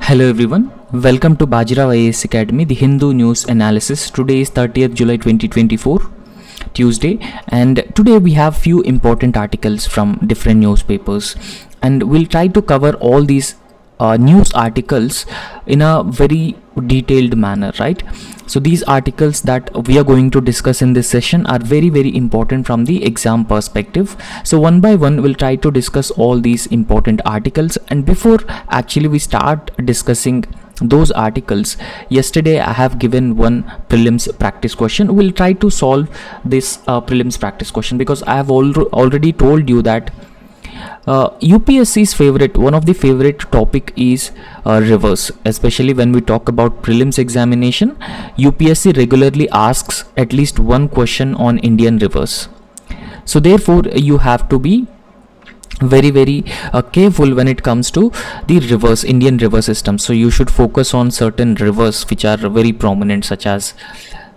Hello everyone, welcome to Bajirao IAS Academy, the Hindu news analysis. Today is 30th July 2024, Tuesday, and today we have few important articles from different newspapers, and we'll try to cover all these news articles in a very detailed manner, right? So these articles that we are going to discuss in this session are very important from the exam perspective. So one by one we'll try to discuss all these important articles, and before actually we start discussing those articles, yesterday I have given one prelims practice question. We'll try to solve this prelims practice question because I have already told you that UPSC's one of the favorite topic is rivers. Especially when we talk about prelims examination, UPSC regularly asks at least one question on Indian rivers. So therefore you have to be very careful when it comes to the rivers, Indian river system. So you should focus on certain rivers which are very prominent, such as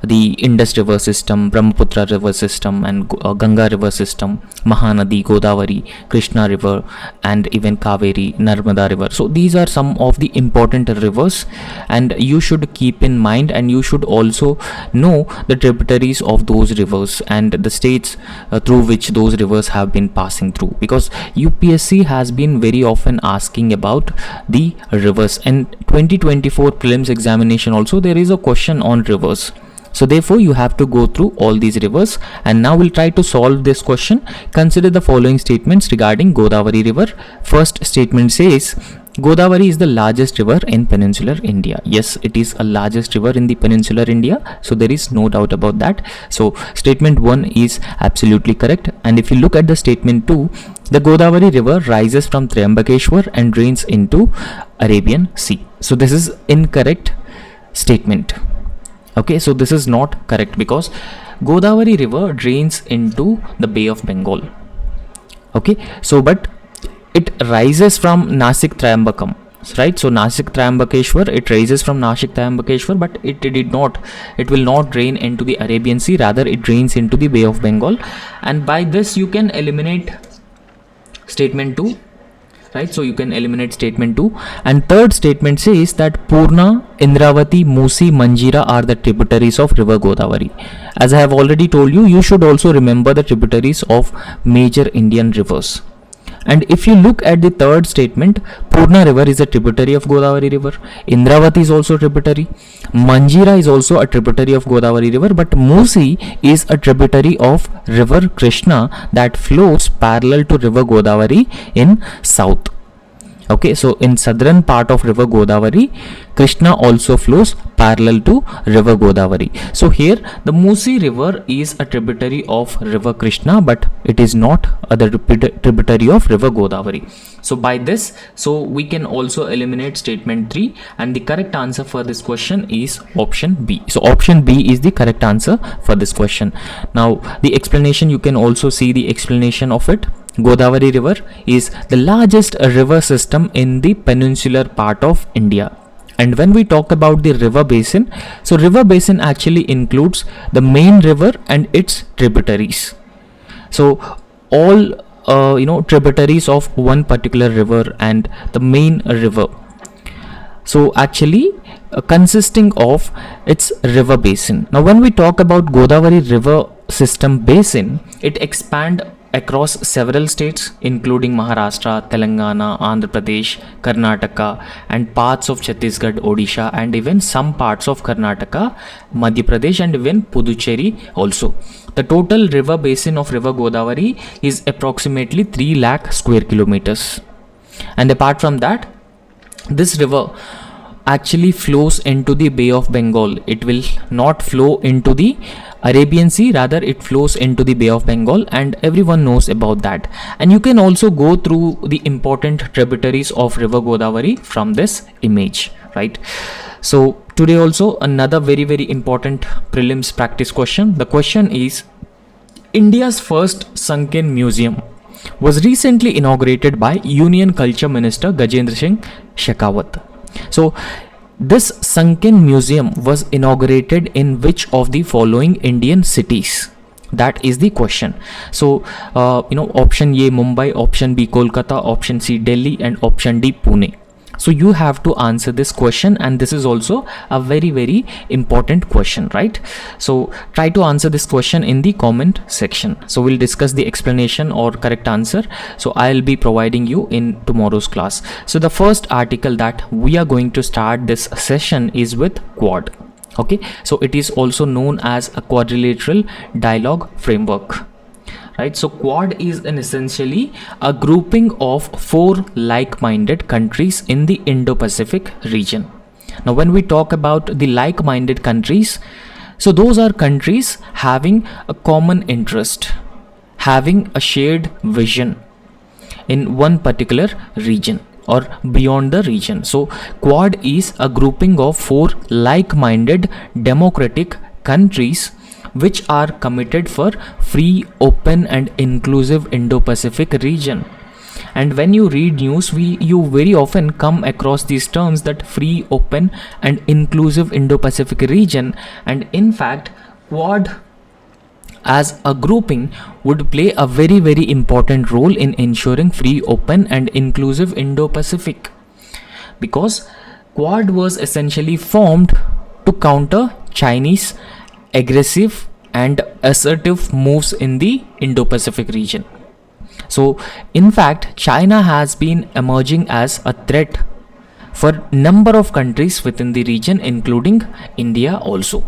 the Indus river system, Brahmaputra river system, and Ganga river system, Mahanadi, Godavari, Krishna river, and even Kaveri, Narmada river. So these are some of the important rivers, and you should keep in mind, and you should also know the tributaries of those rivers and the states through which those rivers have been passing through, because UPSC has been very often asking about the rivers. And 2024 prelims examination also, there is a question on rivers. So therefore you have to go through all these rivers, and now we'll try to solve this question. Consider the following statements regarding Godavari river. First statement says Godavari is the largest river in peninsular India. Yes, it is a largest river in the peninsular India, so there is no doubt about that. So statement 1 is absolutely correct. And if you look at the statement 2, the Godavari river rises from Triambakeshwar and drains into Arabian Sea. So this is incorrect statement. Okay, so this is not correct because Godavari river drains into the Bay of Bengal. Okay, so but it rises from Nasik Triambakam, right? So Nasik Triambakeshwar, it rises from Nasik Triambakeshwar, but it will not drain into the Arabian Sea, rather it drains into the Bay of Bengal. And by this you can eliminate statement 2. Right, so you can eliminate statement 2. And third statement says that Purna, Indravati, Musi, Manjira are the tributaries of river Godavari. As I have already told you, you should also remember the tributaries of major Indian rivers. And if you look at the third statement, Purna river is a tributary of Godavari river. Indravati is also a tributary. Manjira is also a tributary of Godavari river. But Musi is a tributary of river Krishna that flows parallel to river Godavari in south. Okay, so in southern part of river Godavari, Krishna also flows parallel to river Godavari. So here the Musi river is a tributary of river Krishna, but it is not a tributary of river Godavari. So by this, so we can also eliminate statement 3, and the correct answer for this question is option B. So option B is the correct answer for this question. Now the explanation, you can also see the explanation of it. Godavari river is the largest river system in the peninsular part of India. And when we talk about the river basin, so river basin actually includes the main river and its tributaries. So all tributaries of one particular river and the main river. So actually consisting of its river basin. Now when we talk about Godavari river system basin, it expands across several states including Maharashtra, Telangana, Andhra Pradesh, Karnataka, and parts of Chhattisgarh, Odisha, and even some parts of Karnataka, Madhya Pradesh, and even Puducherry also. The total river basin of river Godavari is approximately 3 lakh square kilometers. And apart from that, this river actually flows into the Bay of Bengal. It will not flow into the Arabian Sea, rather it flows into the Bay of Bengal, and everyone knows about that. And you can also go through the important tributaries of river Godavari from this image, right? So today also another very important prelims practice question. The question is, India's first sunken museum was recently inaugurated by Union Culture Minister Gajendra Singh Shekhawat. So this sunken museum was inaugurated in which of the following Indian cities? That is the question. So option A Mumbai, option B Kolkata, option C Delhi, and option D Pune. So you have to answer this question, and this is also a very important question, right? So try to answer this question in the comment section. So we'll discuss the explanation or correct answer. So I'll be providing you in tomorrow's class. So the first article that we are going to start this session is with Quad. Okay, so it is also known as a quadrilateral dialogue framework. Right, so Quad is essentially a grouping of 4 like-minded countries in the Indo-Pacific region. Now, when we talk about the like-minded countries, so those are countries having a common interest, having a shared vision in one particular region or beyond the region. So Quad is a grouping of 4 like-minded democratic countries which are committed for free, open and inclusive Indo-Pacific region. And when you read news, you very often come across these terms, that free, open and inclusive Indo-Pacific region. And in fact, Quad as a grouping would play a very important role in ensuring free, open and inclusive Indo-Pacific, because Quad was essentially formed to counter Chinese aggressive and assertive moves in the Indo-Pacific region. So in fact, China has been emerging as a threat for number of countries within the region, including India also.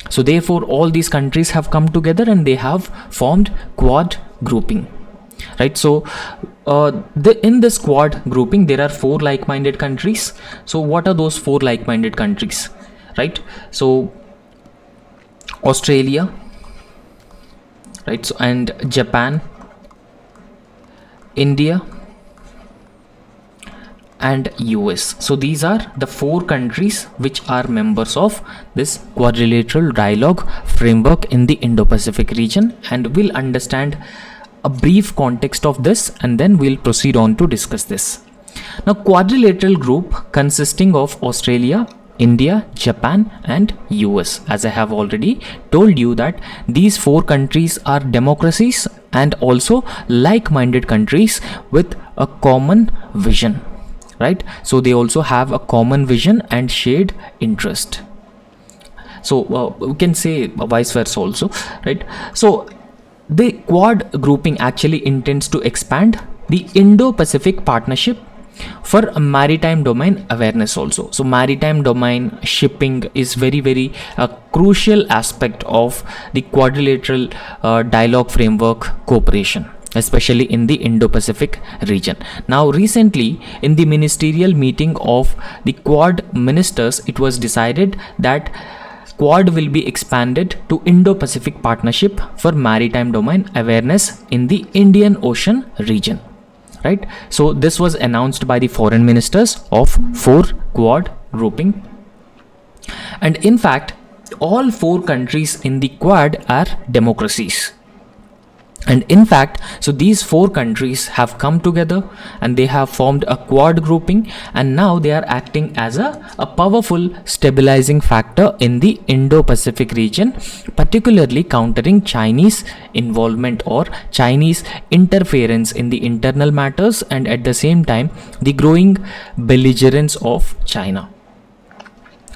So therefore all these countries have come together and they have formed Quad grouping, right? So in this Quad grouping there are 4 like-minded countries. So what are those 4 like-minded countries, right? So Australia, right, so and Japan, India and US. So these are the 4 countries which are members of this quadrilateral dialogue framework in the Indo-Pacific region, and we'll understand a brief context of this and then we'll proceed on to discuss this. Now, quadrilateral group consisting of Australia, India, Japan and US. As I have already told you that these 4 countries are democracies and also like-minded countries with a common vision, right? So they also have a common vision and shared interest. So we can say vice versa also, right? So the Quad grouping actually intends to expand the Indo-Pacific partnership for maritime domain awareness also. So maritime domain shipping is very crucial aspect of the quadrilateral dialogue framework cooperation, especially in the Indo-Pacific region. Now recently in the ministerial meeting of the Quad ministers, it was decided that Quad will be expanded to Indo-Pacific partnership for maritime domain awareness in the Indian Ocean region. Right, so this was announced by the foreign ministers of 4 Quad grouping, and in fact all 4 countries in the Quad are democracies. And in fact, so these 4 countries have come together and they have formed a Quad grouping, and now they are acting as a powerful stabilizing factor in the Indo-Pacific region, particularly countering Chinese involvement or Chinese interference in the internal matters, and at the same time the growing belligerence of China.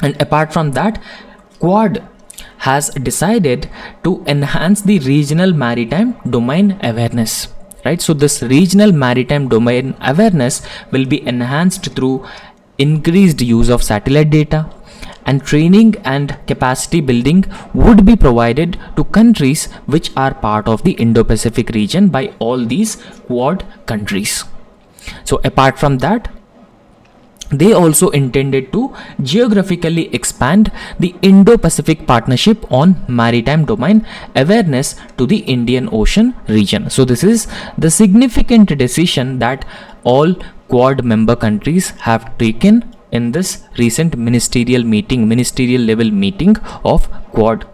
And apart from that, Quad has decided to enhance the regional maritime domain awareness, right? So this regional maritime domain awareness will be enhanced through increased use of satellite data, and training and capacity building would be provided to countries which are part of the Indo-Pacific region by all these Quad countries. So apart from that, they also intended to geographically expand the Indo-Pacific partnership on maritime domain awareness to the Indian Ocean region. So this is the significant decision that all Quad member countries have taken in this recent ministerial level meeting of Quad.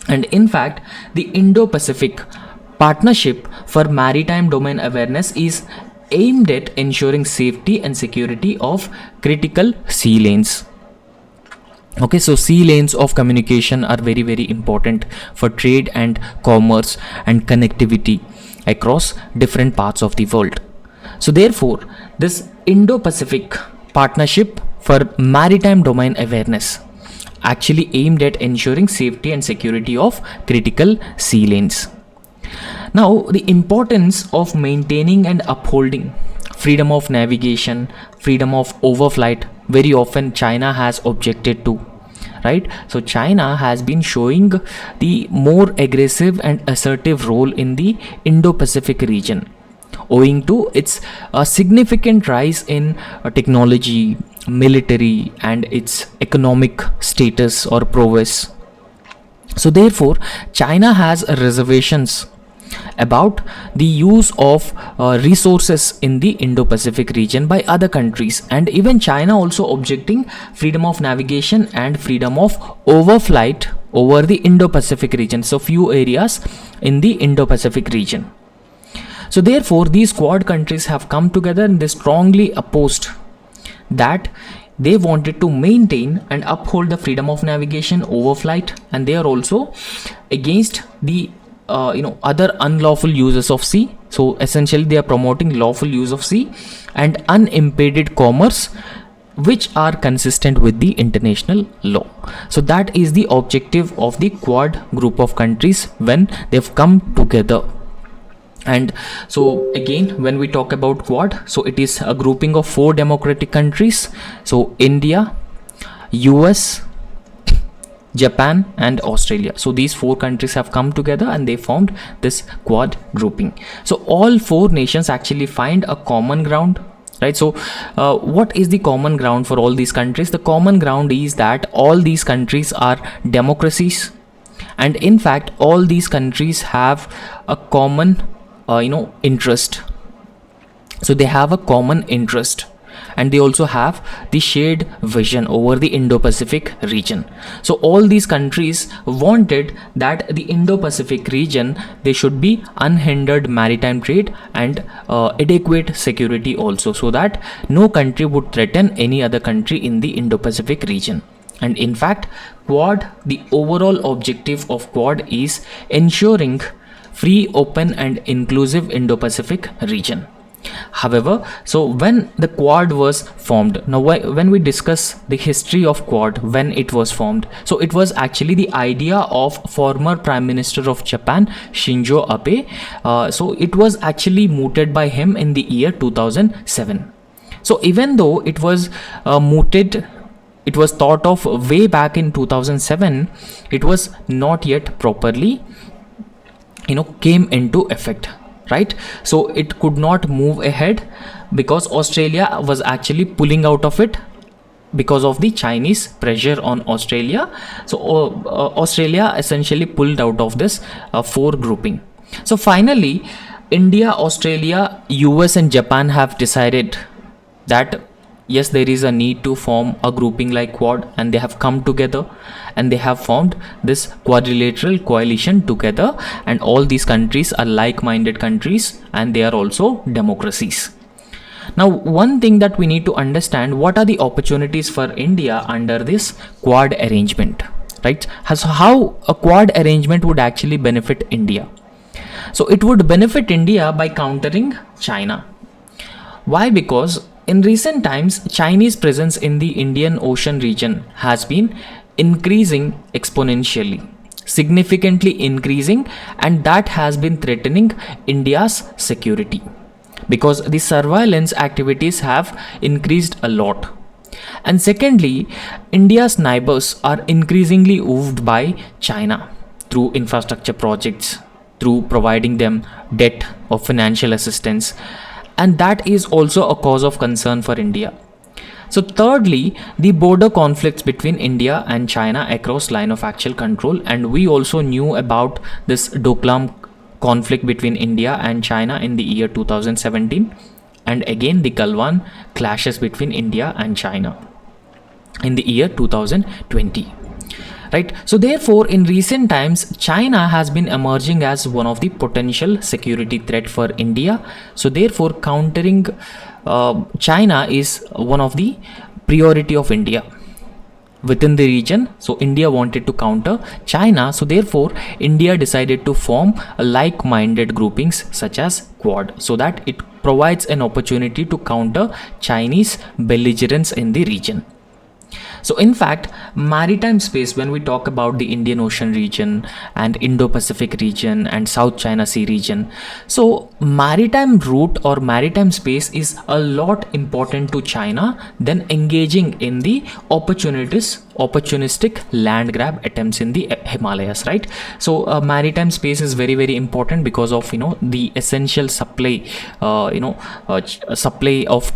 And in fact, the Indo-Pacific partnership for maritime domain awareness is aimed at ensuring safety and security of critical sea lanes. Okay, so sea lanes of communication are very important for trade and commerce and connectivity across different parts of the world. So therefore, this Indo-Pacific Partnership for Maritime Domain Awareness actually aimed at ensuring safety and security of critical sea lanes. Now, the importance of maintaining and upholding freedom of navigation, freedom of overflight, very often China has objected to, right? So China has been showing the more aggressive and assertive role in the Indo-Pacific region, owing to its significant rise in technology, military, and its economic status or prowess. So therefore, China has reservations about the use of resources in the Indo-Pacific region by other countries, and even China also objecting freedom of navigation and freedom of overflight over the Indo-Pacific region. So few areas in the Indo-Pacific region. So therefore, these Quad countries have come together and they strongly opposed that. They wanted to maintain and uphold the freedom of navigation, overflight, and they are also against the other unlawful uses of sea. So essentially they are promoting lawful use of sea and unimpeded commerce, which are consistent with the international law. So that is the objective of the Quad group of countries when they've come together. And so again, when we talk about Quad, so it is a grouping of 4 democratic countries. So India, US, Japan, and Australia. So these 4 countries have come together and they formed this Quad grouping. So all 4 nations actually find a common ground, right? So what is the common ground for all these countries? The common ground is that all these countries are democracies, and in fact all these countries have a common interest. So they have a common interest, and they also have the shared vision over the Indo-Pacific region. So all these countries wanted that the Indo-Pacific region, they should be unhindered maritime trade and adequate security also, so that no country would threaten any other country in the Indo-Pacific region. And in fact, Quad, the overall objective of Quad is ensuring free, open, and inclusive Indo-Pacific region. However, so when the Quad was formed, now when we discuss the history of Quad, when it was formed, so it was actually the idea of former Prime Minister of Japan, Shinzo Abe. So it was actually mooted by him in the year 2007. So even though it was mooted, it was thought of way back in 2007, it was not yet properly came into effect, right? So it could not move ahead because Australia was actually pulling out of it because of the Chinese pressure on Australia. So Australia essentially pulled out of this 4 grouping. So finally, India, Australia, US, and Japan have decided that yes, there is a need to form a grouping like Quad, and they have come together and they have formed this quadrilateral coalition together, and all these countries are like-minded countries and they are also democracies. Now, one thing that we need to understand, what are the opportunities for India under this Quad arrangement, right? So how a Quad arrangement would actually benefit India? So it would benefit India by countering China. Why? Because in recent times, Chinese presence in the Indian Ocean region has been increasing exponentially, significantly increasing, and that has been threatening India's security because the surveillance activities have increased a lot. And secondly, India's neighbors are increasingly moved by China through infrastructure projects, through providing them debt or financial assistance, and that is also a cause of concern for India. So thirdly, the border conflicts between India and China across line of actual control, and we also knew about this Doklam conflict between India and China in the year 2017, and again the Galwan clashes between India and China in the year 2020. Right. So therefore, in recent times, China has been emerging as one of the potential security threat for India. So therefore, countering China is one of the priority of India. within the region. So India wanted to counter China, so therefore India decided to form a like-minded groupings such as Quad, so that it provides an opportunity to counter Chinese belligerence in the region. So in fact, maritime space, when we talk about the Indian Ocean region and Indo-Pacific region and South China Sea region, so maritime route or maritime space is a lot important to China than engaging in the opportunistic land grab attempts in the Himalayas, right? So maritime space is very, very important because of the essential supply supply of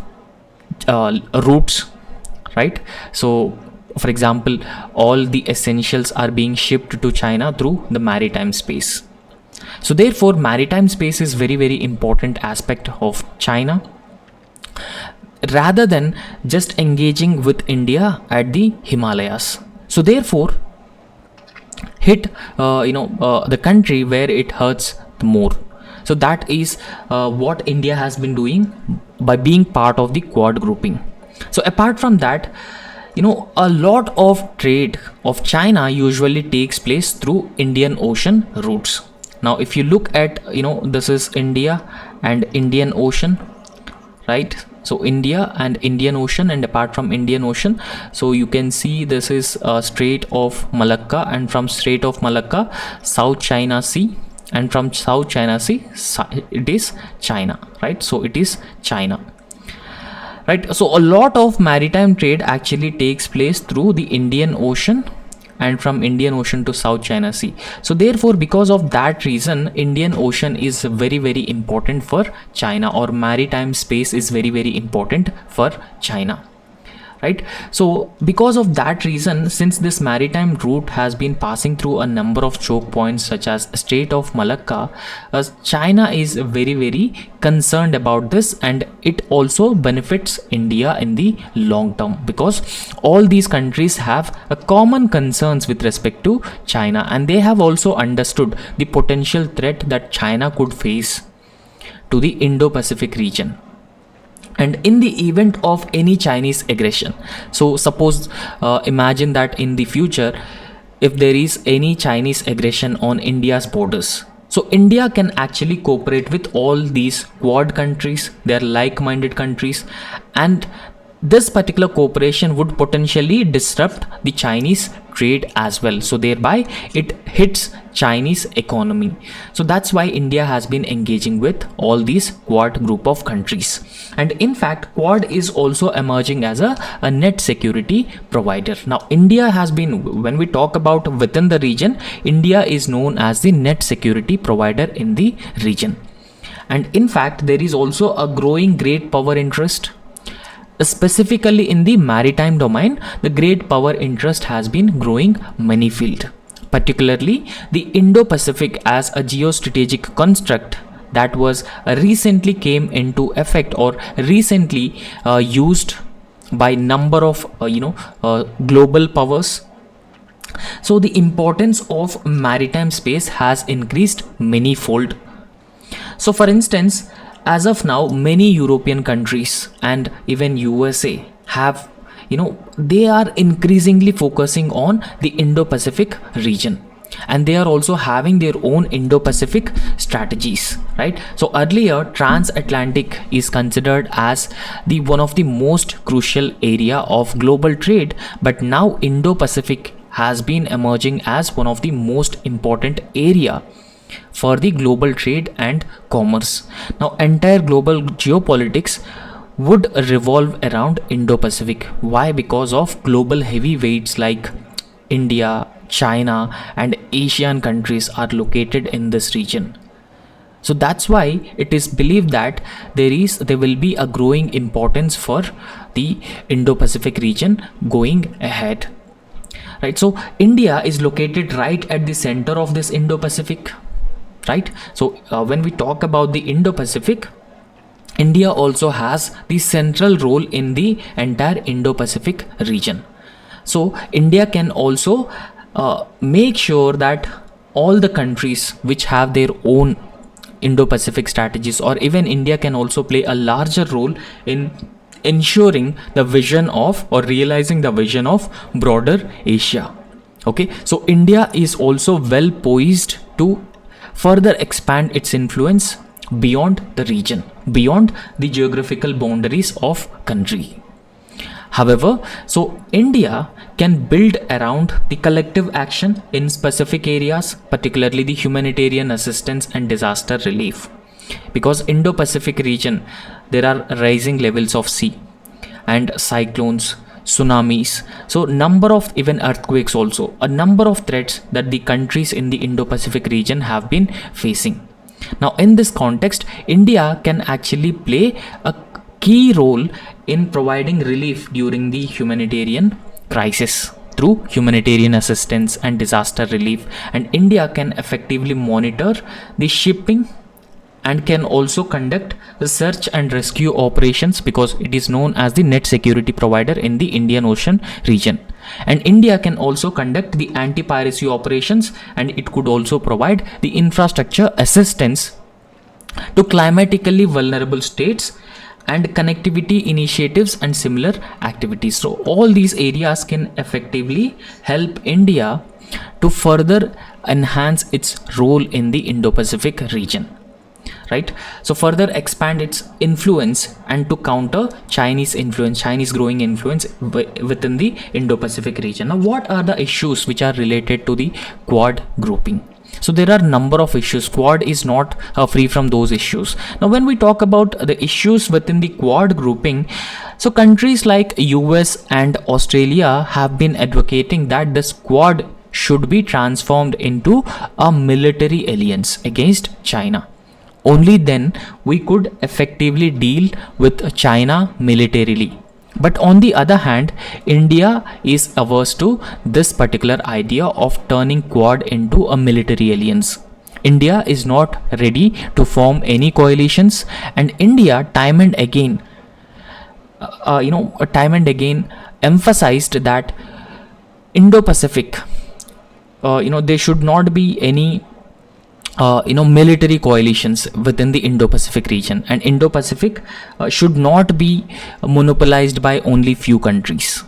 routes, right? So for example, all the essentials are being shipped to China through the maritime space. So therefore maritime space is very, very important aspect of China, rather than just engaging with India at the Himalayas. So therefore hit the country where it hurts more. So that is what India has been doing by being part of the Quad grouping. So apart from that, a lot of trade of China usually takes place through Indian Ocean routes. Now if you look at, this is India and Indian Ocean, right? So India and Indian Ocean, and apart from Indian Ocean, so you can see this is Strait of Malacca, and from Strait of Malacca, South China Sea, and from South China Sea it is China, right? So it is China, right? So a lot of maritime trade actually takes place through the Indian Ocean and from Indian Ocean to South China Sea. So therefore because of that reason, Indian Ocean is very, very important for China, or maritime space is very, very important for China, right? So because of that reason, since this maritime route has been passing through a number of choke points such as Strait of Malacca, China is very, very concerned about this, and it also benefits India in the long term, because all these countries have a common concerns with respect to China, and they have also understood the potential threat that China could face to the Indo-Pacific region. And in the event of any Chinese aggression, so suppose imagine that in the future, if there is any Chinese aggression on India's borders, so India can actually cooperate with all these Quad countries, they are like-minded countries, and this particular cooperation would potentially disrupt the Chinese trade as well, so thereby it hits Chinese economy. So that's why India has been engaging with all these Quad group of countries. And in fact, Quad is also emerging as a net security provider. Now India has been, when we talk about within the region, India is known as the net security provider in the region. And in fact, there is also a growing great power interest. Specifically in the maritime domain, the great power interest has been growing manifold, particularly the Indo-Pacific as a geostrategic construct that was recently came into effect, or recently used by number of global powers. So the importance of maritime space has increased manifold. So for instance, as of now, many European countries and even USA have, they are increasingly focusing on the Indo-Pacific region, and they are also having their own Indo-Pacific strategies, right? So earlier, transatlantic is considered as the one of the most crucial area of global trade, but now Indo-Pacific has been emerging as one of the most important area for the global trade and commerce. Now entire global geopolitics would revolve around Indo-Pacific. Why? Because of global heavyweights like India, China and Asian countries are located in this region. So that's why it is believed that there will be a growing importance for the Indo-Pacific region going ahead, right? So India is located right at the center of this Indo-Pacific, right? So when we talk about the Indo-Pacific, India also has the central role in the entire Indo-Pacific region. So India can also make sure that all the countries which have their own Indo-Pacific strategies, or even India can also play a larger role in ensuring the vision of, or realizing the vision of, broader Asia. Okay, so India is also well poised to further expand its influence beyond the region, beyond the geographical boundaries of country. However, so India can build around the collective action in specific areas, particularly the humanitarian assistance and disaster relief. Because Indo-Pacific region, there are rising levels of sea and cyclones, tsunamis, so number of even earthquakes also, a number of threats that the countries in the Indo-Pacific region have been facing. Now in this context, India can actually play a key role in providing relief during the humanitarian crisis through humanitarian assistance and disaster relief, and India can effectively monitor the shipping and can also conduct the search and rescue operations, because it is known as the net security provider in the Indian Ocean region. And India can also conduct the anti-piracy operations, and it could also provide the infrastructure assistance to climatically vulnerable states and connectivity initiatives and similar activities. So all these areas can effectively help India to further enhance its role in the Indo-Pacific region. Right, so further expand its influence and to counter Chinese influence, Chinese growing influence within the Indo-Pacific region. Now, what are the issues which are related to the Quad grouping? So there are number of issues. Quad is not free from those issues. Now, when we talk about the issues within the Quad grouping, so countries like US and Australia have been advocating that this Quad should be transformed into a military alliance against China. Only then we could effectively deal with China militarily. But on the other hand, India is averse to this particular idea of turning Quad into a military alliance. India is not ready to form any coalitions, and India time and again emphasized that Indo-Pacific, there should not be any military coalitions within the Indo-Pacific region, and Indo-Pacific should not be monopolized by only few countries.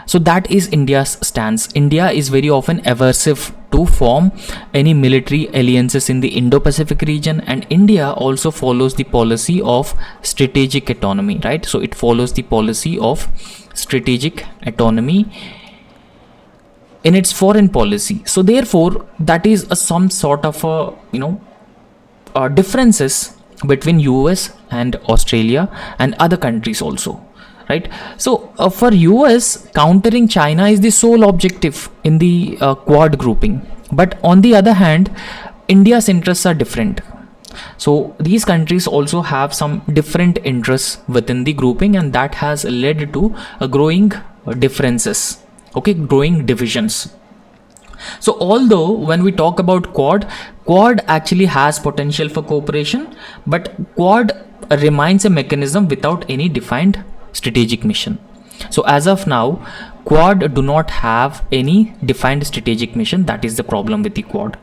So that is India's stance. India is very often aversive to form any military alliances in the Indo-Pacific region, and India also follows the policy of strategic autonomy, right? So it follows the policy of strategic autonomy in its foreign policy. So therefore that is some sort of differences between US and Australia and other countries also, right? So for US, countering China is the sole objective in the Quad grouping, but on the other hand, India's interests are different. So these countries also have some different interests within the grouping, and that has led to growing differences, growing divisions. So although when we talk about Quad actually has potential for cooperation, but Quad remains a mechanism without any defined strategic mission. So as of now, Quad do not have any defined strategic mission. That is the problem with the Quad.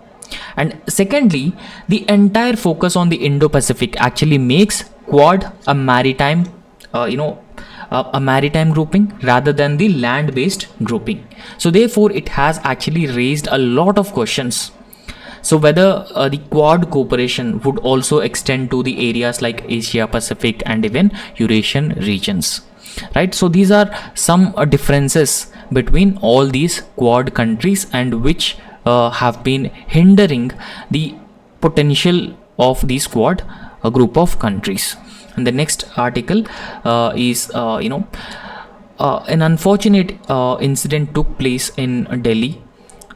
And secondly, the entire focus on the Indo-Pacific actually makes Quad a maritime grouping rather than the land-based grouping. So therefore it has actually raised a lot of questions. So whether the Quad cooperation would also extend to the areas like Asia Pacific and even Eurasian regions, right? So these are some differences between all these Quad countries, and which have been hindering the potential of these Quad group of countries. And the next article is an unfortunate incident took place in Delhi,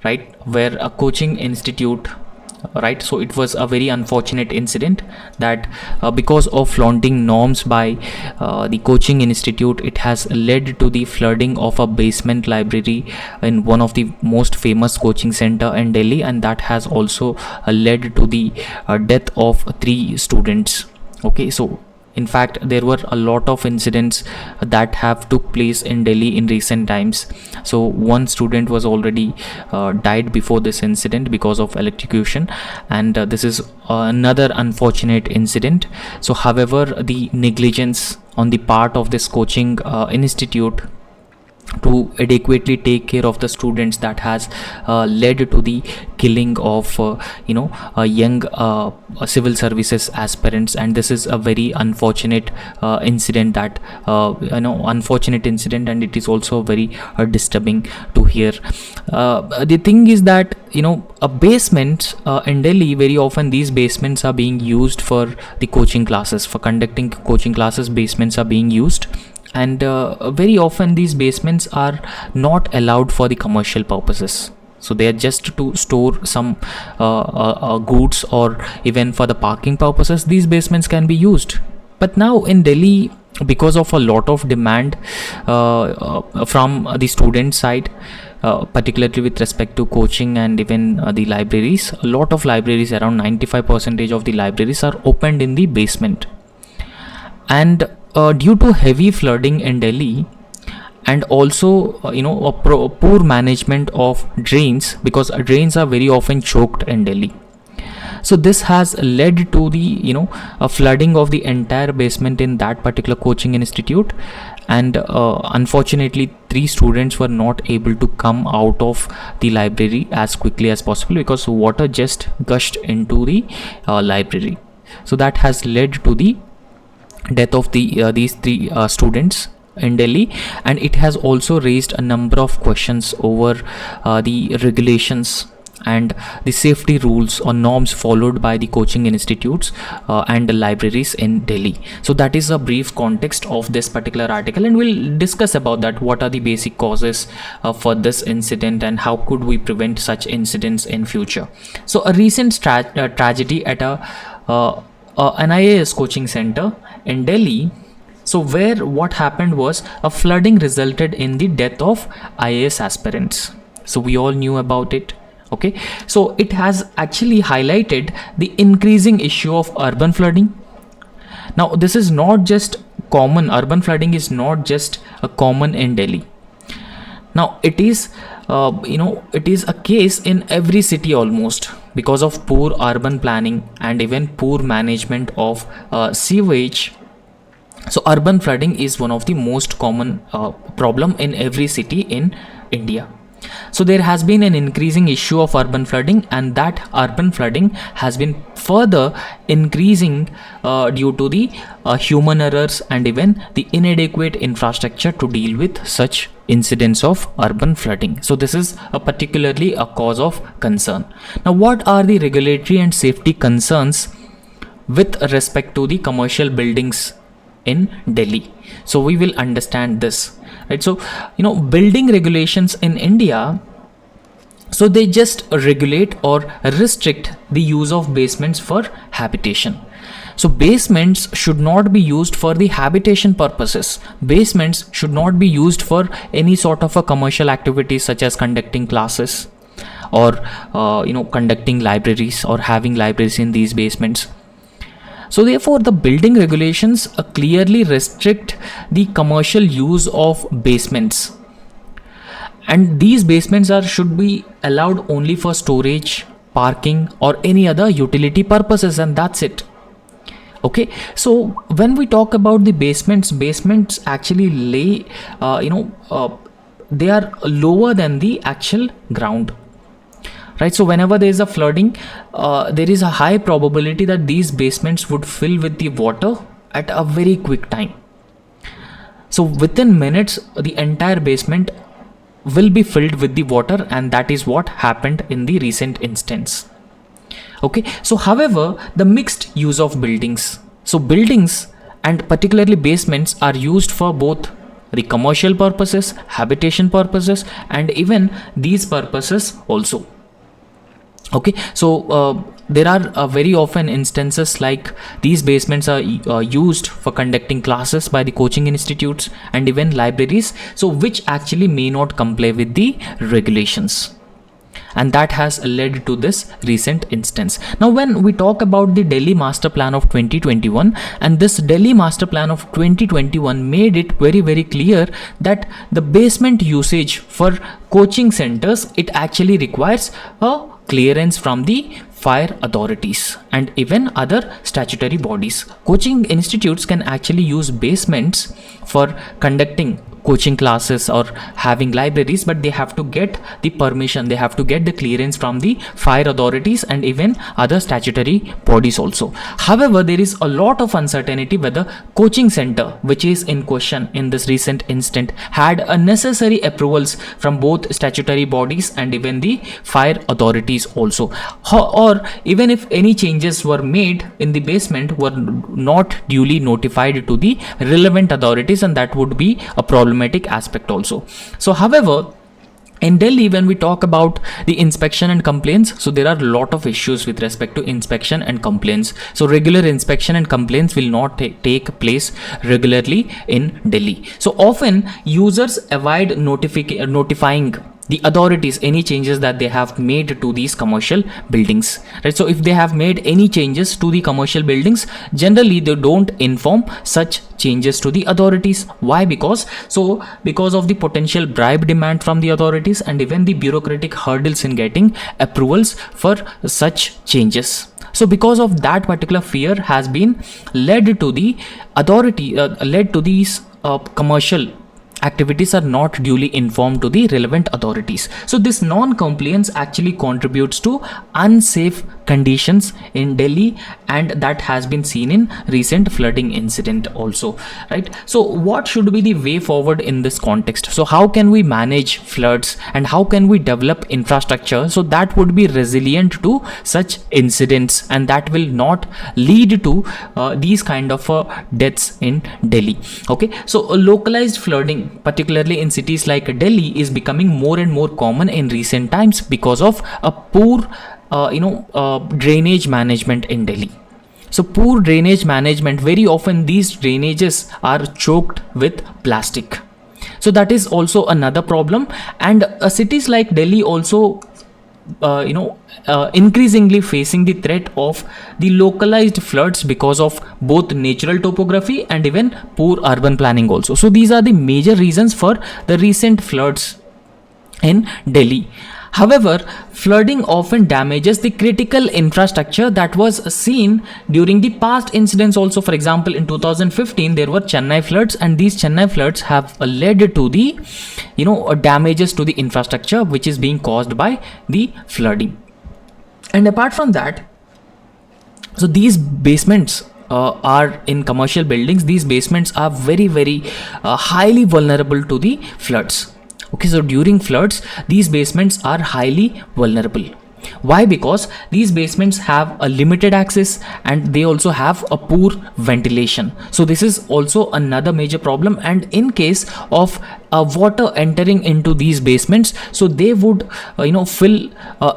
right, where a coaching institute, right, so it was a very unfortunate incident that because of flaunting norms by the coaching institute, it has led to the flooding of a basement library in one of the most famous coaching center in Delhi, and that has also led to the death of 3 students. So in fact, there were a lot of incidents that have took place in Delhi in recent times. So one student was already died before this incident because of electrocution, and this is another unfortunate incident. So however, the negligence on the part of this coaching institute to adequately take care of the students that has led to the killing of young civil services aspirants. And this is a very unfortunate incident, that unfortunate incident, and it is also very disturbing to hear. The thing is that a basement in Delhi, very often these basements are being used for the coaching classes, for conducting coaching classes. Basements are being used, and very often these basements are not allowed for the commercial purposes. So they are just to store some goods, or even for the parking purposes these basements can be used. But now in Delhi, because of a lot of demand from the student side, particularly with respect to coaching and even the libraries, a lot of libraries, around 95% of the libraries are opened in the basement. And due to heavy flooding in Delhi, and also poor management of drains, because drains are very often choked in Delhi. So this has led to the a flooding of the entire basement in that particular coaching institute. And unfortunately 3 students were not able to come out of the library as quickly as possible, because water just gushed into the library. So that has led to the death of these 3 students in Delhi. And it has also raised a number of questions over the regulations and the safety rules or norms followed by the coaching institutes and the libraries in Delhi. So that is a brief context of this particular article, and we'll discuss about that. What are the basic causes for this incident, and how could we prevent such incidents in future? So a recent tragedy at an IAS coaching center in Delhi. So where what happened was, a flooding resulted in the death of IAS aspirants. So we all knew about it. Okay, so it has actually highlighted the increasing issue of urban flooding. Now this is not just common, urban flooding is not just a common in Delhi. Now it is it is a case in every city almost, because of poor urban planning and even poor management of sewage. So urban flooding is one of the most common problem in every city in India. So there has been an increasing issue of urban flooding, and that urban flooding has been further increasing due to the human errors and even the inadequate infrastructure to deal with such incidents of urban flooding. So this is particularly a cause of concern. Now what are the regulatory and safety concerns with respect to the commercial buildings in Delhi? So we will understand this, right? So building regulations in India, so they just regulate or restrict the use of basements for habitation. So basements should not be used for the habitation purposes. Basements should not be used for any sort of a commercial activities, such as conducting classes or conducting libraries or having libraries in these basements. So therefore the building regulations clearly restrict the commercial use of basements, and these basements should be allowed only for storage, parking or any other utility purposes, and that's it. Okay, so when we talk about the basements actually lay they are lower than the actual ground, right? So whenever there is a flooding, there is a high probability that these basements would fill with the water at a very quick time. So within minutes the entire basement will be filled with the water, and that is what happened in the recent instance. Okay, so however the mixed use of buildings, so buildings and particularly basements are used for both the commercial purposes, habitation purposes, and even these purposes also. Okay, so there are very often instances like these basements are used for conducting classes by the coaching institutes and even libraries, so which actually may not comply with the regulations, and that has led to this recent instance. Now when we talk about the Delhi Master Plan of 2021, and this Delhi Master Plan of 2021 made it very clear that the basement usage for coaching centers, it actually requires a clearance from the fire authorities and even other statutory bodies. Coaching institutes can actually use basements for conducting coaching classes or having libraries, but they have to get the permission, they have to get the clearance from the fire authorities and even other statutory bodies also. However, there is a lot of uncertainty whether coaching center which is in question in this recent incident had a necessary approvals from both statutory bodies and even the fire authorities also, or even if any changes were made in the basement were not duly notified to the relevant authorities, and that would be a problematic aspect also. So however, in Delhi, when we talk about the inspection and complaints, so there are a lot of issues with respect to inspection and complaints. So regular inspection and complaints will not take place regularly in Delhi. So often users avoid notifying the authorities any changes that they have made to these commercial buildings, right? So if they have made any changes to the commercial buildings, generally they don't inform such changes to the authorities. Why? Because of the potential bribe demand from the authorities and even the bureaucratic hurdles in getting approvals for such changes. So because of that particular fear has been led to the authority, led to these commercial activities are not duly informed to the relevant authorities. So this non-compliance actually contributes to unsafe conditions in Delhi, and that has been seen in recent flooding incident also, right? So what should be the way forward in this context? So how can we manage floods and how can we develop infrastructure so that would be resilient to such incidents and that will not lead to these kind of deaths in Delhi? Okay, so localized flooding, particularly in cities like Delhi, is becoming more and more common in recent times because of a poor drainage management in Delhi. So poor drainage management, very often these drainages are choked with plastic. So that is also another problem, and cities like Delhi also increasingly facing the threat of the localized floods because of both natural topography and even poor urban planning also. So these are the major reasons for the recent floods in Delhi. However, flooding often damages the critical infrastructure that was seen during the past incidents also. For example, in 2015 there were Chennai floods, and these Chennai floods have led to the damages to the infrastructure which is being caused by the flooding. And apart from that, so these basements are in commercial buildings, these basements are very highly vulnerable to the floods. Okay, so during floods, these basements are highly vulnerable. Why? Because these basements have a limited access and they also have a poor ventilation. So this is also another major problem, and in case of water entering into these basements, so they would fill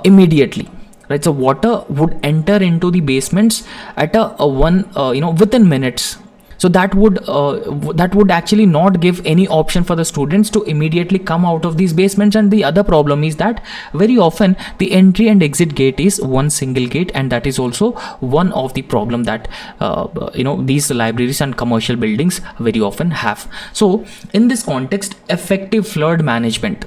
immediately. Right, so water would enter into the basements at within minutes. So that would actually not give any option for the students to immediately come out of these basements. And the other problem is that very often the entry and exit gate is one single gate, and that is also one of the problem that these libraries and commercial buildings very often have. So in this context, effective flood management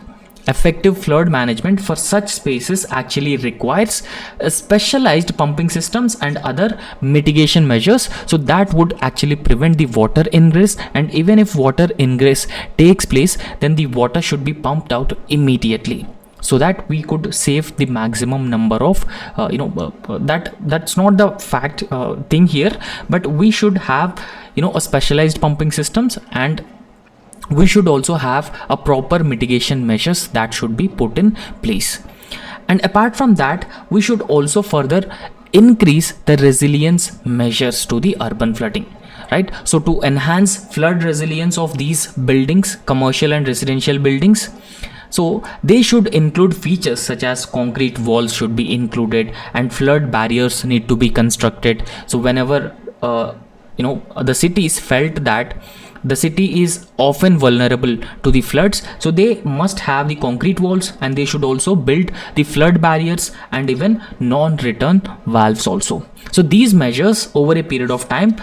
for such spaces actually requires specialized pumping systems and other mitigation measures, so that would actually prevent the water ingress. And even if water ingress takes place, then the water should be pumped out immediately, so that we could save the maximum number of that's not the fact thing here, but we should have a specialized pumping systems, and we should also have a proper mitigation measures that should be put in place. And apart from that, we should also further increase the resilience measures to the urban flooding, right? So to enhance flood resilience of these buildings, commercial and residential buildings, so they should include features such as concrete walls should be included, and flood barriers need to be constructed. So whenever the cities felt that the city is often vulnerable to the floods, so they must have the concrete walls, and they should also build the flood barriers and even non-return valves also. So these measures over a period of time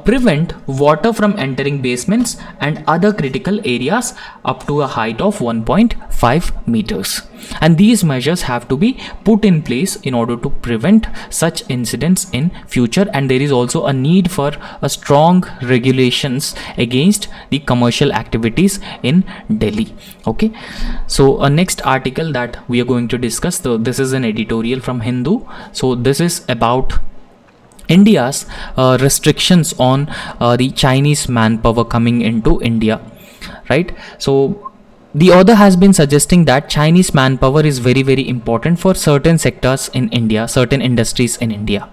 prevent water from entering basements and other critical areas up to a height of 1.5 meters. And these measures have to be put in place in order to prevent such incidents in future. And there is also a need for a strong regulations against the commercial activities in Delhi. Okay, so a next article that we are going to discuss, so this is an editorial from Hindu. So this is about India's restrictions on the Chinese manpower coming into India, right? So the author has been suggesting that Chinese manpower is very, very important for certain sectors in India, certain industries in India.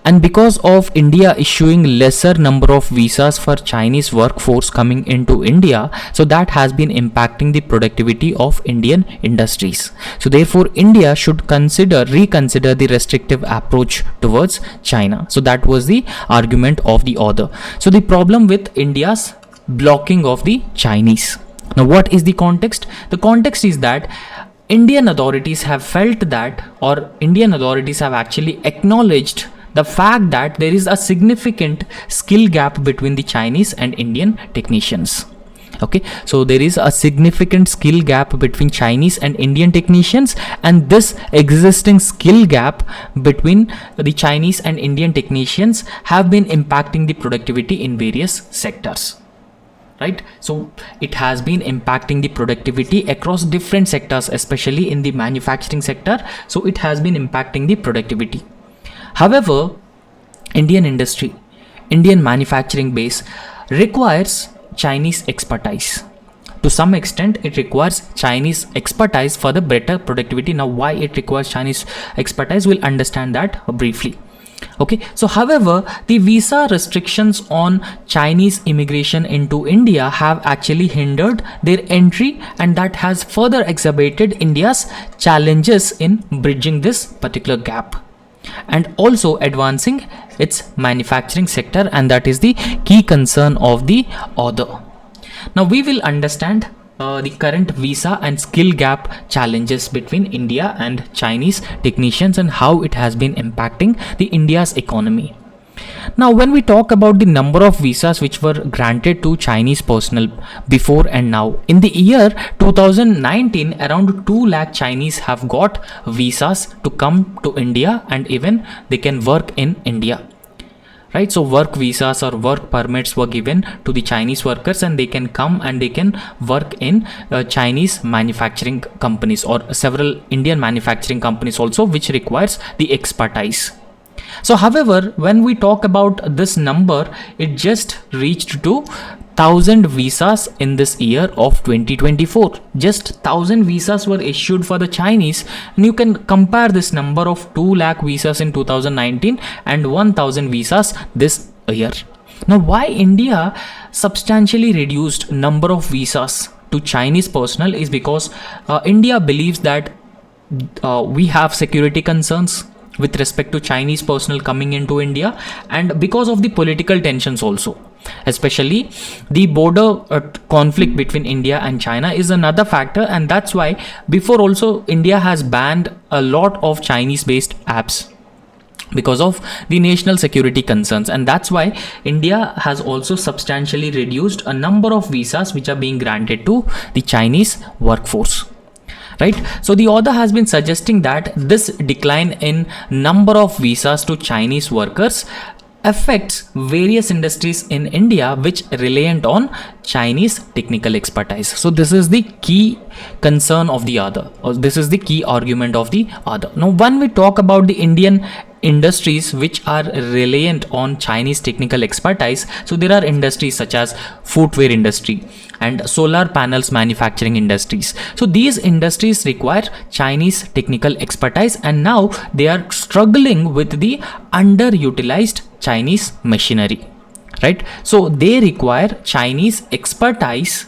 And because of India issuing lesser number of visas for Chinese workforce coming into India, so that has been impacting the productivity of Indian industries. So therefore, India should reconsider the restrictive approach towards China. So that was the argument of the author. So the problem with India's blocking of the Chinese. Now, what is the context? The context is that Indian authorities have felt that, or Indian authorities have actually acknowledged the fact that there is a significant skill gap between the Chinese and Indian technicians. Okay, so there is a significant skill gap between Chinese and Indian technicians, and this existing skill gap between the Chinese and Indian technicians have been impacting the productivity in various sectors. Right, so it has been impacting the productivity across different sectors, especially in the manufacturing sector. So it has been impacting the productivity. However, Indian manufacturing base requires Chinese expertise. To some extent, it requires Chinese expertise for the better productivity. Now, why it requires Chinese expertise, we'll understand that briefly. Okay, so however, the visa restrictions on Chinese immigration into India have actually hindered their entry, and that has further exacerbated India's challenges in bridging this particular gap and also advancing its manufacturing sector, and that is the key concern of the author. Now we will understand the current visa and skill gap challenges between India and Chinese technicians and how it has been impacting the India's economy. Now, when we talk about the number of visas which were granted to Chinese personnel before and now, in the year 2019, around 2 lakh Chinese have got visas to come to India, and even they can work in India. Right, so work visas or work permits were given to the Chinese workers, and they can come and they can work in Chinese manufacturing companies or several Indian manufacturing companies also, which requires the expertise. So however, when we talk about this number, it just reached to 1000 visas in this year of 2024. Just 1000 visas were issued for the Chinese, and you can compare this number of 2 lakh visas in 2019 and 1000 visas this year. Now, why India substantially reduced number of visas to Chinese personnel is because India believes that we have security concerns with respect to Chinese personnel coming into India, and because of the political tensions also, especially the border conflict between India and China is another factor. And that's why before also India has banned a lot of Chinese based apps because of the national security concerns, and that's why India has also substantially reduced a number of visas which are being granted to the Chinese workforce. Right, so the author has been suggesting that this decline in number of visas to Chinese workers affects various industries in India which reliant on Chinese technical expertise. So this is the key concern of the author, or this is the key argument of the author. Now, when we talk about the Indian industries which are reliant on Chinese technical expertise, so there are industries such as footwear industry and solar panels manufacturing industries. So these industries require Chinese technical expertise, and now they are struggling with the underutilized Chinese machinery. Right, so they require Chinese expertise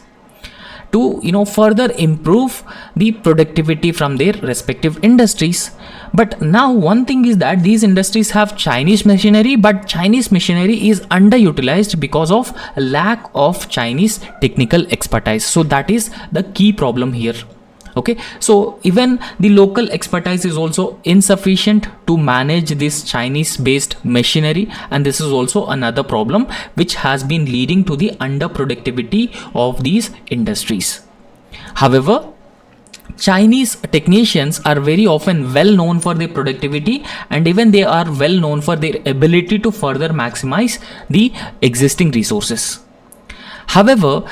to further improve the productivity from their respective industries. But now one thing is that these industries have Chinese machinery, but Chinese machinery is underutilized because of lack of Chinese technical expertise. So that is the key problem here. Okay, so even the local expertise is also insufficient to manage this Chinese based machinery, and this is also another problem which has been leading to the underproductivity of these industries. However, Chinese technicians are very often well known for their productivity, and even they are well known for their ability to further maximize the existing resources. However,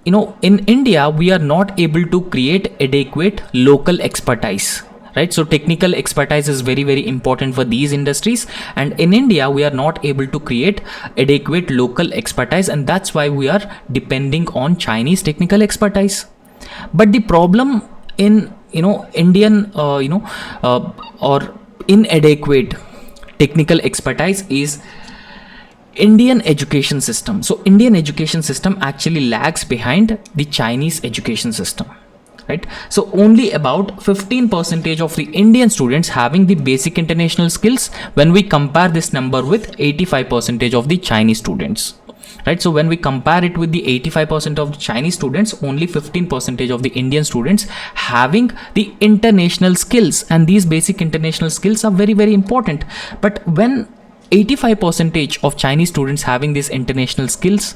in India, we are not able to create adequate local expertise. Right, so technical expertise is very, very important for these industries, and in India we are not able to create adequate local expertise, and that's why we are depending on Chinese technical expertise. But the problem in Indian or inadequate technical expertise is Indian education system. So Indian education system actually lags behind the Chinese education system. Right, so only about 15% of the Indian students having the basic international skills when we compare this number with 85% of the Chinese students. Right, so when we compare it with the 85% of the Chinese students, only 15% of the Indian students having the international skills, and these basic international skills are very, very important. But when 85% of Chinese students having these international skills,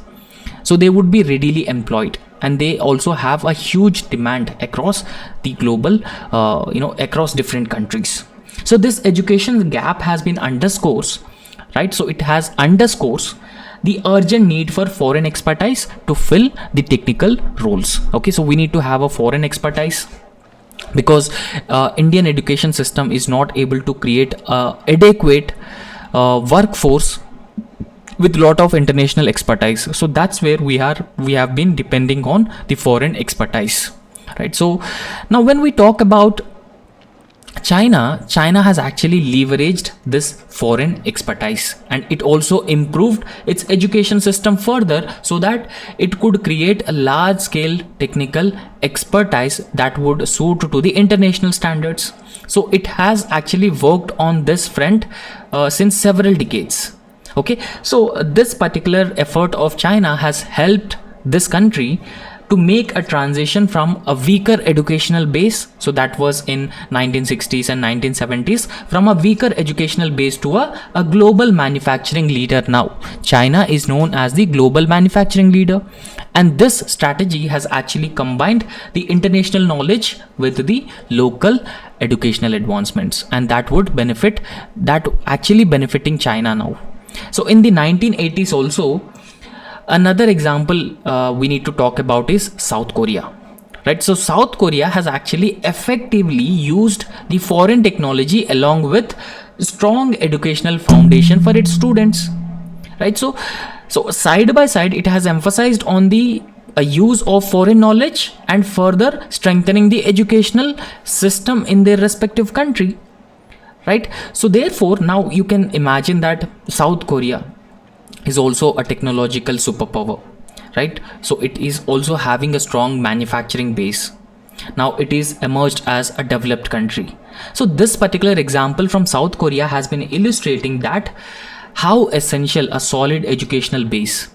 so they would be readily employed, and they also have a huge demand across the global, across different countries. So this education gap has been underscores, right? So it has underscores the urgent need for foreign expertise to fill the technical roles. Okay, so we need to have a foreign expertise, because Indian education system is not able to create adequate workforce with lot of international expertise. So that's where we have been depending on the foreign expertise. Right, so now when we talk about China has actually leveraged this foreign expertise, and it also improved its education system further so that it could create a large scale technical expertise that would suit to the international standards. So it has actually worked on this front since several decades. Okay, so this particular effort of China has helped this country to make a transition from a weaker educational base, so that was in 1960s and 1970s, from a weaker educational base to a global manufacturing leader. Now China is known as the global manufacturing leader, and this strategy has actually combined the international knowledge with the local educational advancements, and that actually benefiting China now. So in the 1980s also, another example we need to talk about is South Korea. Right, so South Korea has actually effectively used the foreign technology along with strong educational foundation for its students. Right, so side by side it has emphasized on the use of foreign knowledge and further strengthening the educational system in their respective country. Right, so therefore now you can imagine that South Korea is also a technological superpower. Right, so it is also having a strong manufacturing base. Now it is emerged as a developed country. So this particular example from South Korea has been illustrating that how essential a solid educational base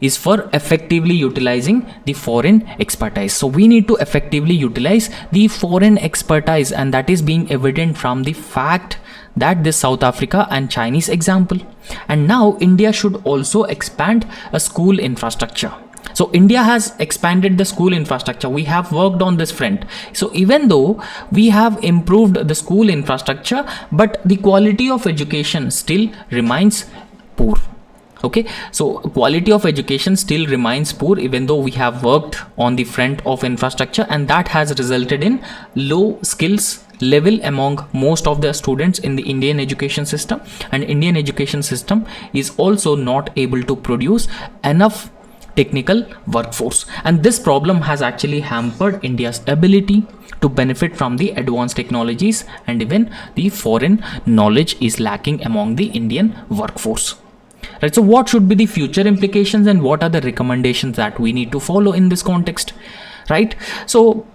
is for effectively utilizing the foreign expertise. So we need to effectively utilize the foreign expertise, and that is being evident from the fact that this South Africa and Chinese example. And now India should also expand a school infrastructure. So India has expanded the school infrastructure. We have worked on this front. So even though we have improved the school infrastructure, but the quality of education still remains poor. Okay, so quality of education still remains poor even though we have worked on the front of infrastructure, and that has resulted in low skills level among most of the students in the Indian education system, and Indian education system is also not able to produce enough technical workforce, and this problem has actually hampered India's ability to benefit from the advanced technologies, and even the foreign knowledge is lacking among the Indian workforce. Right, so what should be the future implications and what are the recommendations that we need to follow in this context? Right, so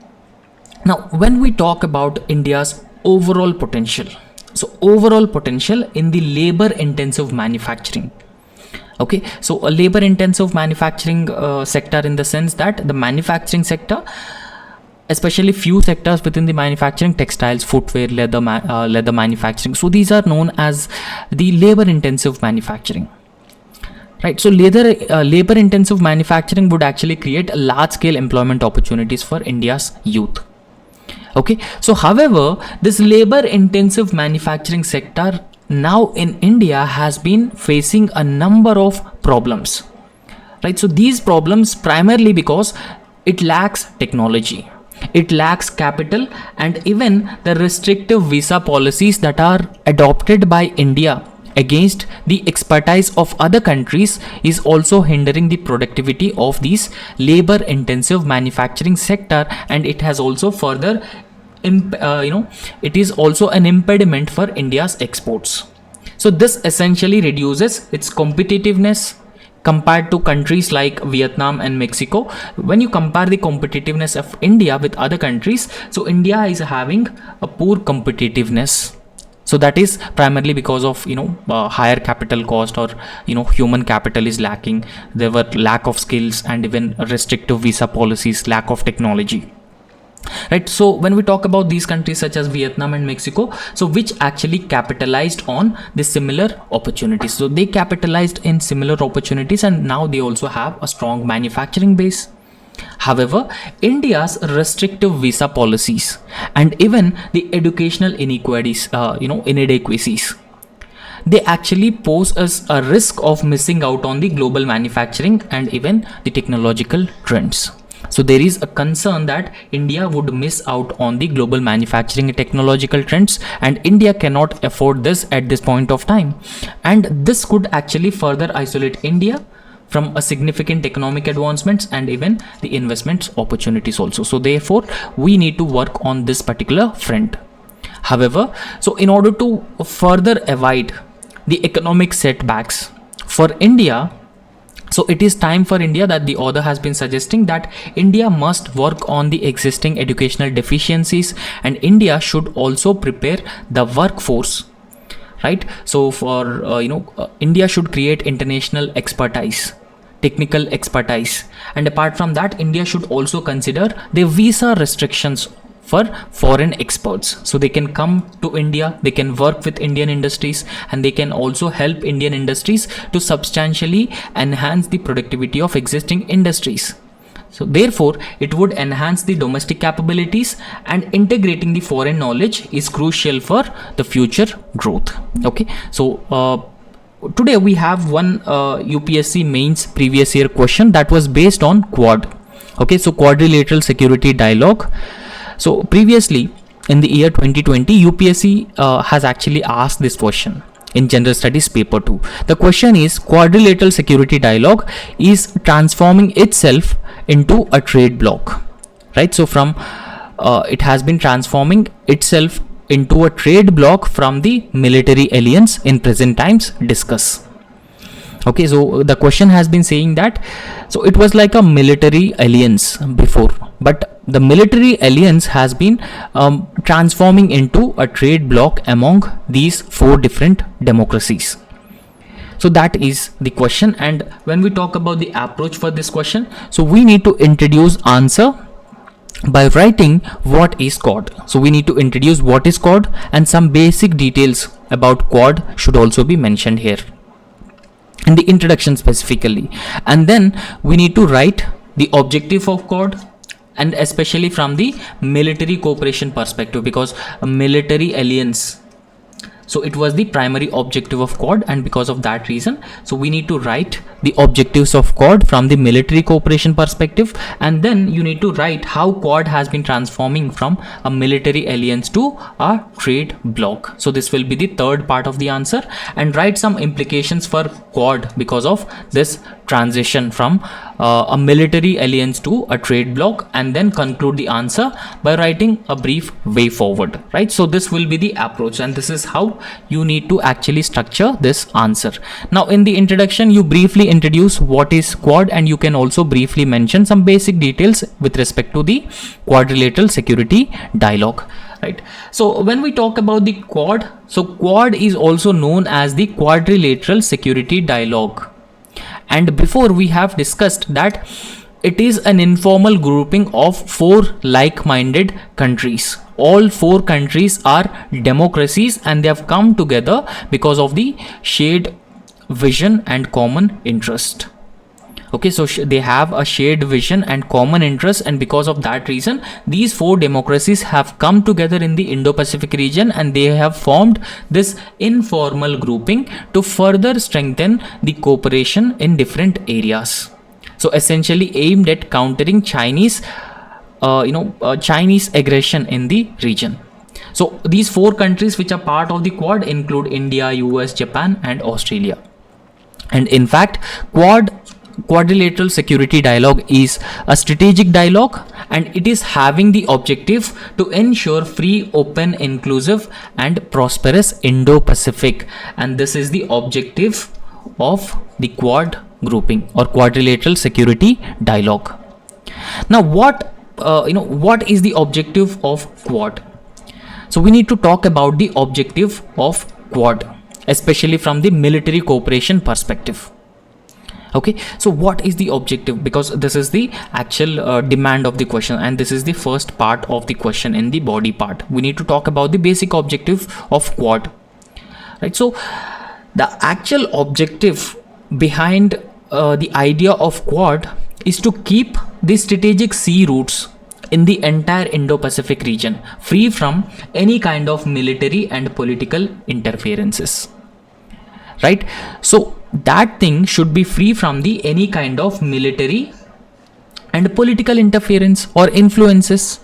now when we talk about India's overall potential, so overall potential in the labor intensive manufacturing. Okay, so a labor intensive manufacturing sector, in the sense that the manufacturing sector especially few sectors within the manufacturing: textiles, footwear, leather manufacturing. So these are known as the labor intensive manufacturing, right? So labor intensive manufacturing would actually create large scale employment opportunities for India's youth. Okay, so however, this labor intensive manufacturing sector now in India has been facing a number of problems, right? So these problems primarily because it lacks technology, it lacks capital, and even the restrictive visa policies that are adopted by India against the expertise of other countries is also hindering the productivity of these labor intensive manufacturing sector, and it has also further it is also an impediment for India's exports. So this essentially reduces its competitiveness compared to countries like Vietnam and Mexico. When you compare the competitiveness of India with other countries, so India is having a poor competitiveness. So that is primarily because of higher capital cost, or human capital is lacking. There were lack of skills and even restrictive visa policies, lack of technology. Right, so when we talk about these countries such as Vietnam and Mexico, so which actually capitalized on the similar opportunities. So they capitalized in similar opportunities, and now they also have a strong manufacturing base. However, India's restrictive visa policies and even the educational inadequacies, they actually pose us a risk of missing out on the global manufacturing and even the technological trends. So there is a concern that India would miss out on the global manufacturing and technological trends, and India cannot afford this at this point of time. And this could actually further isolate India from a significant economic advancements and even the investment opportunities also. So therefore, we need to work on this particular front. However, so in order to further avoid the economic setbacks for India, so it is time for India that the author has been suggesting that India must work on the existing educational deficiencies, and India should also prepare the workforce, right? So for India should create international expertise, technical expertise, and apart from that, India should also consider the visa restrictions for foreign experts, so they can come to India, they can work with Indian industries, and they can also help Indian industries to substantially enhance the productivity of existing industries. So therefore, it would enhance the domestic capabilities, and integrating the foreign knowledge is crucial for the future growth. Okay, so today we have one UPSC mains previous year question that was based on Quad. Okay, so quadrilateral security dialogue. So previously in the year 2020, UPSC has actually asked this question in General Studies paper 2. The question is: quadrilateral security dialogue is transforming itself into a trade bloc, right? So from it has been transforming itself into a trade bloc from the military alliance in present times. Discuss. Okay, so the question has been saying that, so it was like a military alliance before, but the military alliance has been transforming into a trade bloc among these 4 different democracies. So that is the question. And when we talk about the approach for this question, so we need to introduce answer by writing what is Quad. So we need to introduce what is Quad, and some basic details about Quad should also be mentioned here in the introduction specifically. And then we need to write the objective of Quad, and especially from the military cooperation perspective, because a military alliance, so it was the primary objective of Quad, and because of that reason, so we need to write the objectives of Quad from the military cooperation perspective. And then you need to write how Quad has been transforming from a military alliance to a trade bloc. So this will be the third part of the answer, and write some implications for Quad because of this transition from a military alliance to a trade bloc, and then conclude the answer by writing a brief way forward, right? So this will be the approach, and this is how you need to actually structure this answer. Now in the introduction, you briefly introduce what is Quad, and you can also briefly mention some basic details with respect to the quadrilateral security dialogue, right? So when we talk about the Quad, so Quad is also known as the quadrilateral security dialogue. And before we have discussed that it is an informal grouping of 4 like-minded countries. All 4 countries are democracies and they have come together because of the shared vision and common interest. Okay, so they have a shared vision and common interest, and because of that reason these 4 democracies have come together in the Indo-Pacific region and they have formed this informal grouping to further strengthen the cooperation in different areas. So essentially aimed at countering Chinese aggression in the region. So these 4 countries which are part of the Quad include India, US, Japan and Australia. And in fact, Quadrilateral Security Dialogue is a strategic dialogue and it is having the objective to ensure free, open, inclusive and prosperous Indo-Pacific, and this is the objective of the Quad grouping or Quadrilateral Security Dialogue. Now what is the objective of Quad? So we need to talk about the objective of Quad, especially from the military cooperation perspective. Okay, so what is the objective? Because this is the actual demand of the question and this is the first part of the question in the body part. We need to talk about the basic objective of Quad, right? So the actual objective behind the idea of Quad is to keep the strategic sea routes in the entire Indo-Pacific region free from any kind of military and political interferences, right? So that thing should be free from the any kind of military and political interference or influences,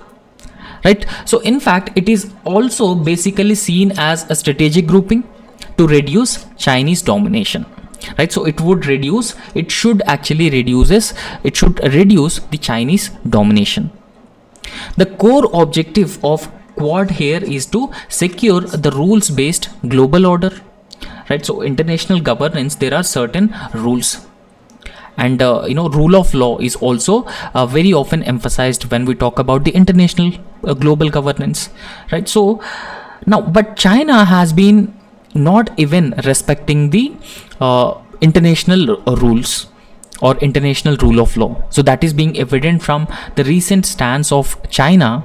right? So in fact it is also basically seen as a strategic grouping to reduce Chinese domination, right? So it should reduce the Chinese domination. The core objective of Quad here is to secure the rules based global order, right? So international governance, there are certain rules and rule of law is also very often emphasized when we talk about the international global governance, right? So now, but China has been not even respecting the international rules or international rule of law. So that is being evident from the recent stance of China,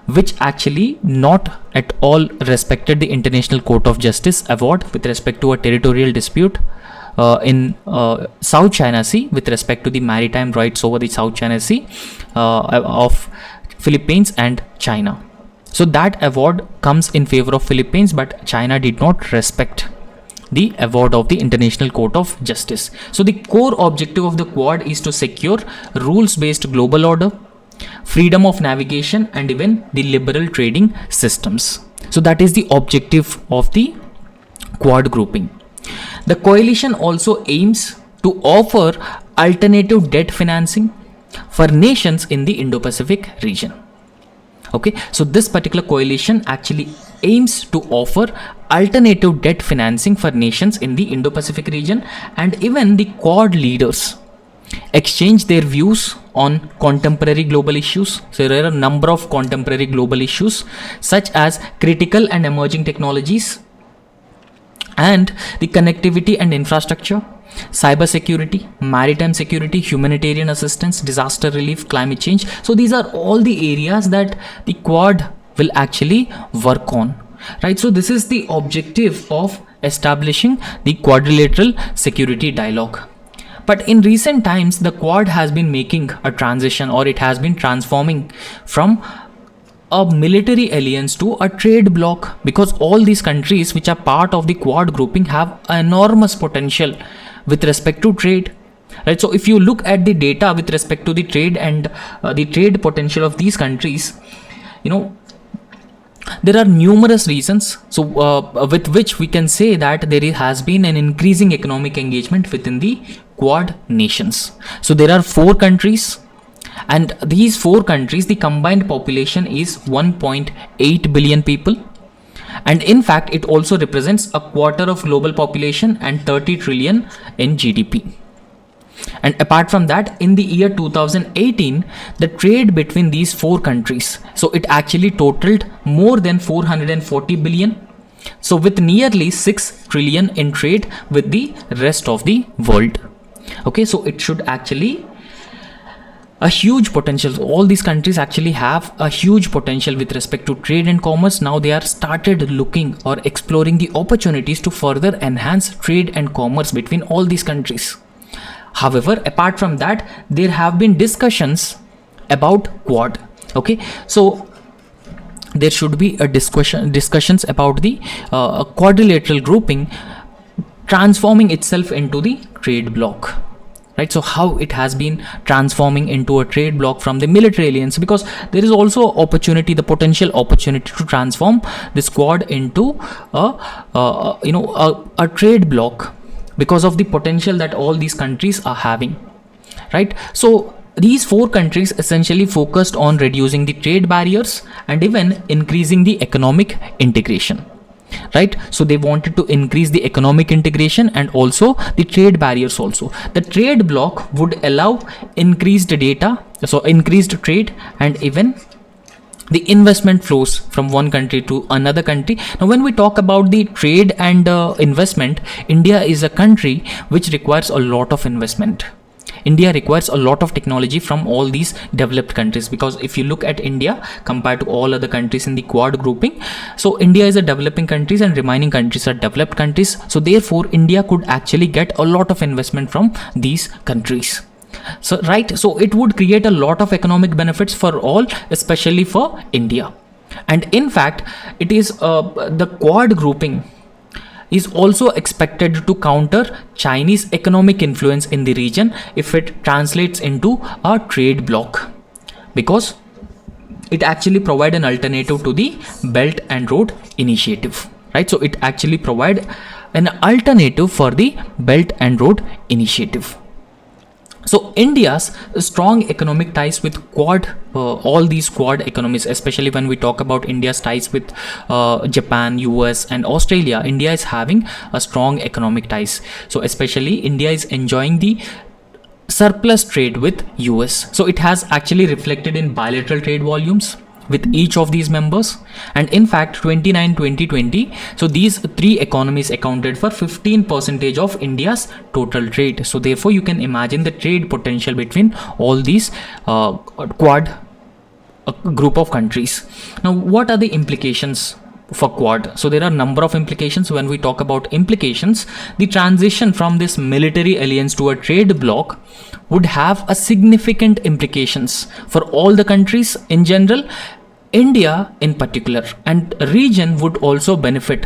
which actually not at all respected the International Court of Justice award with respect to a territorial dispute in South China Sea with respect to the maritime rights over the South China Sea of Philippines and China. So that award comes in favor of Philippines, but China did not respect the award of the International Court of Justice. So the core objective of the Quad is to secure rules-based global order, freedom of navigation and even the liberal trading systems. So that is the objective of the Quad grouping. The coalition also aims to offer alternative debt financing for nations in the Indo-Pacific region. Okay, so this particular coalition actually aims to offer alternative debt financing for nations in the Indo-Pacific region, and even the Quad leaders exchange their views on contemporary global issues. So there are a number of contemporary global issues such as critical and emerging technologies and the connectivity and infrastructure, cyber security, maritime security, humanitarian assistance, disaster relief, climate change. So these are all the areas that the Quad will actually work on, right? So this is the objective of establishing the Quadrilateral Security Dialogue. But in recent times, the Quad has been making a transition, or it has been transforming from a military alliance to a trade bloc, because all these countries which are part of the Quad grouping have enormous potential with respect to trade, right? So if you look at the data with respect to the trade and the trade potential of these countries, there are numerous reasons with which we can say that there has been an increasing economic engagement within the Quad nations. So there are 4 countries, and these 4 countries, the combined population is 1.8 billion people, and in fact it also represents a quarter of global population and 30 trillion in GDP. And apart from that, in the year 2018, the trade between these 4 countries, so it actually totaled more than 440 billion, so with nearly 6 trillion in trade with the rest of the world. Okay, so it should actually a huge potential. All these countries actually have a huge potential with respect to trade and commerce. Now they are started looking or exploring the opportunities to further enhance trade and commerce between all these countries. However, apart from that, there have been discussions about Quad. Okay, so there should be a discussions about the quadrilateral grouping transforming itself into the trade bloc, right? So how it has been transforming into a trade bloc from the military alliance, because there is also opportunity, the potential opportunity to transform this Quad into a trade bloc because of the potential that all these countries are having, right? So these four countries essentially focused on reducing the trade barriers and even increasing the economic integration, right? So they wanted to increase the economic integration and also the trade barriers also. The trade bloc would allow increased increased trade and even the investment flows from one country to another country. Now when we talk about the trade and investment, India is a country which requires a lot of investment. India requires a lot of technology from all these developed countries, because if you look at India compared to all other countries in the Quad grouping, so India is a developing countries and remaining countries are developed countries. So therefore India could actually get a lot of investment from these countries. So right, so it would create a lot of economic benefits for all, especially for India. And in fact, it is the Quad grouping is also expected to counter Chinese economic influence in the region if it translates into a trade bloc, because it actually provide an alternative to the Belt and Road Initiative, right? So it actually provide an alternative for the Belt and Road Initiative. So India's strong economic ties with Quad, all these Quad economies, especially when we talk about India's ties with Japan, US and Australia, India is having a strong economic ties. So especially India is enjoying the surplus trade with US. So it has actually reflected in bilateral trade volumes with each of these members. And in fact 2020, so these three economies accounted for 15% of India's total trade. So therefore you can imagine the trade potential between all these Quad group of countries. Now what are the implications for Quad? So there are a number of implications. When we talk about implications, the transition from this military alliance to a trade bloc would have a significant implications for all the countries in general, India in particular, and region would also benefit.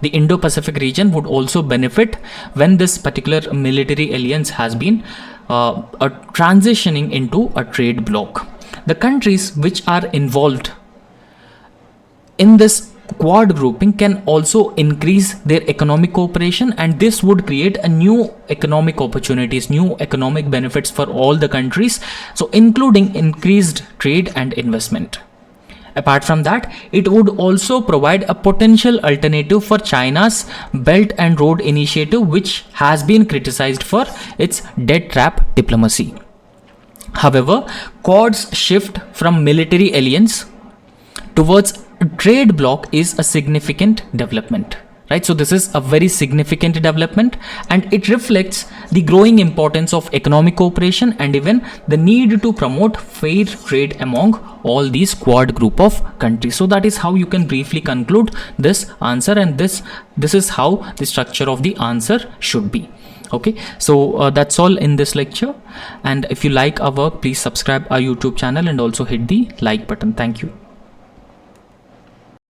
The Indo-Pacific region would also benefit when this particular military alliance has been transitioning into a trade bloc. The countries which are involved in this Quad grouping can also increase their economic cooperation, and this would create a new economic opportunities, new economic benefits for all the countries, so including increased trade and investment. Apart from that, it would also provide a potential alternative for China's Belt and Road Initiative, which has been criticized for its debt trap diplomacy. However, Quad's shift from military alliance towards trade bloc is a significant development, right? So this is a very significant development, and it reflects the growing importance of economic cooperation and even the need to promote fair trade among all these Quad group of countries. So that is how you can briefly conclude this answer, and this is how the structure of the answer should be. Okay, so that's all in this lecture, and if you like our work, please subscribe our YouTube channel and also hit the like button. Thank you.